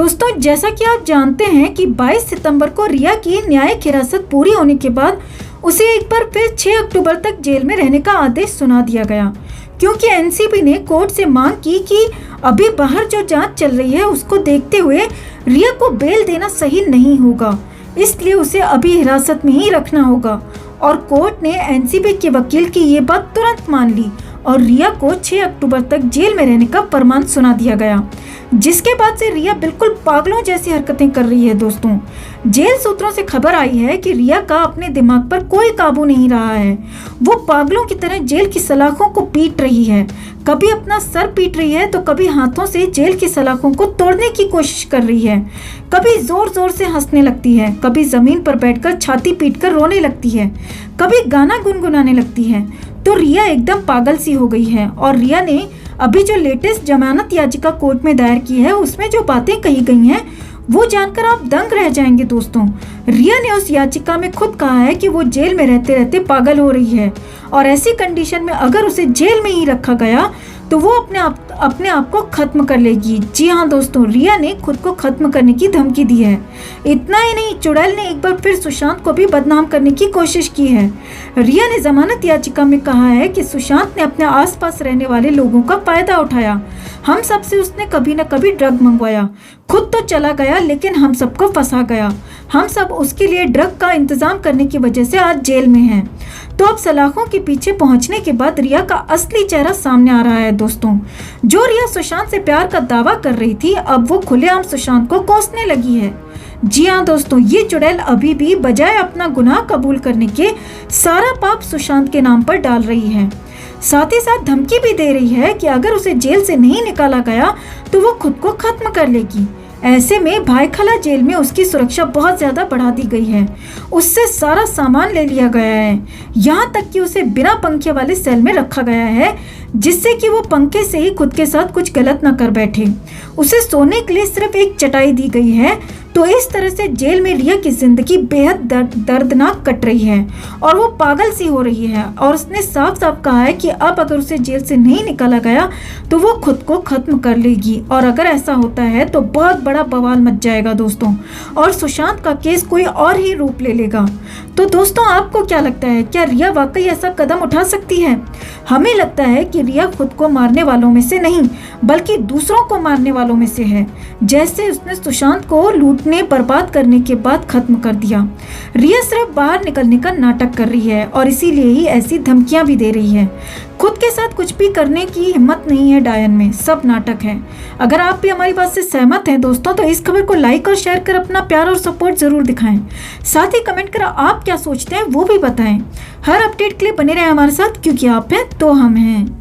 दोस्तों, जैसा कि आप जानते हैं कि 22 सितंबर को रिया की न्यायिक हिरासत पूरी होने के बाद उसे एक बार फिर 6 अक्टूबर तक जेल में रहने का आदेश सुना दिया गया, क्योंकि एनसीबी ने कोर्ट से मांग की कि अभी बाहर जो जांच चल रही है उसको देखते हुए रिया को बेल देना सही नहीं होगा, इसलिए उसे अभी हिरासत में ही रखना होगा। और कोर्ट ने एनसीबी के वकील की ये बात तुरंत मान ली और रिया को 6 अक्टूबर तक जेल में रहने का फरमान सुना दिया गया, जिसके बाद से रिया बिल्कुल पागलों जैसी हरकतें कर रही है। दोस्तों, जेल सूत्रों से खबर आई है कि रिया का अपने दिमाग पर कोई काबू नहीं रहा है। वो पागलों की तरह जेल की सलाखों को पीट रही है, कभी अपना सर पीट रही है तो कभी हाथों से जेल की सलाखों को तोड़ने की कोशिश कर रही है, कभी जोर जोर से हंसने लगती है, कभी जमीन पर बैठकर छाती पीटकर रोने लगती है, कभी गाना गुनगुनाने लगती है। तो रिया एकदम पागल सी हो गई है। और रिया ने अभी जो लेटेस्ट जमानत याचिका कोर्ट में दायर की है उसमें जो बातें कही गई हैं वो जानकर आप दंग रह जाएंगे। दोस्तों, रिया ने उस याचिका में खुद कहा है कि वो जेल में रहते रहते पागल हो रही है और ऐसी कंडीशन में अगर उसे जेल में ही रखा गया तो वो अपने आप को खत्म कर लेगी। जी हाँ दोस्तों, रिया ने खुद को खत्म करने की धमकी दी है। इतना ही नहीं, चुड़ैल ने एक बार फिर सुशांत को भी बदनाम करने की कोशिश की है। रिया ने जमानत याचिका में कहा है कि सुशांत ने अपने आसपास रहने वाले लोगों का फायदा उठाया, हम सब से उसने कभी न कभी ड्रग मंगवाया, खुद तो चला गया लेकिन हम सबको फंसा गया, हम सब उसके लिए ड्रग का इंतजाम करने की वजह से आज जेल में हैं। तो अब सलाखों के पीछे पहुंचने के बाद रिया का असली चेहरा सामने आ रहा है। दोस्तों, जो रिया सुशांत से प्यार का दावा कर रही थी अब वो खुलेआम सुशांत को कोसने लगी है। जी हाँ दोस्तों, ये चुड़ैल अभी भी बजाय अपना गुनाह कबूल करने के सारा पाप सुशांत के नाम पर डाल रही है। साथ ही साथ धमकी भी दे रही है कि अगर उसे जेल से नहीं निकाला गया तो वो खुद को खत्म कर लेगी। ऐसे में भाईखला जेल में उसकी सुरक्षा बहुत ज्यादा बढ़ा दी गई है, उससे सारा सामान ले लिया गया है, यहाँ तक कि उसे बिना पंखे वाले सेल में रखा गया है जिससे कि वो पंखे से ही खुद के साथ कुछ गलत न कर बैठे। उसे सोने के लिए सिर्फ एक चटाई दी गई है। तो इस तरह से जेल में रिया की जिंदगी बेहद दर्दनाक कट रही है और वो पागल सी हो रही है। और उसने साफ साफ कहा है कि अब अगर उसे जेल से नहीं निकाला गया तो वो खुद को खत्म कर लेगी। और अगर ऐसा होता है तो बहुत बड़ा बवाल मच जाएगा दोस्तों, और सुशांत का केस कोई और ही रूप ले लेगा। तो दोस्तों, आपको क्या लगता है, क्या रिया वाकई ऐसा कदम उठा सकती है? हमें लगता है कि रिया खुद को मारने वालों में से नहीं बल्कि दूसरों को मारने वालों में से है। जैसे उसने सुशांत को लूटने बर्बाद करने के बाद खत्म कर दिया। रिया सिर्फ बाहर निकलने का नाटक कर रही है और इसीलिए ही ऐसी धमकियां भी दे रही है। खुद के साथ कुछ भी करने की हिम्मत नहीं है डायन में, सब नाटक है। अगर आप भी हमारी बात से सहमत हैं दोस्तों तो इस खबर को लाइक और शेयर कर अपना प्यार और सपोर्ट जरूर दिखाएं। साथ ही कमेंट कर आप क्या सोचते हैं वो भी बताएं। हर अपडेट के लिए बने रहें हमारे साथ, क्योंकि आप हैं तो हम हैं।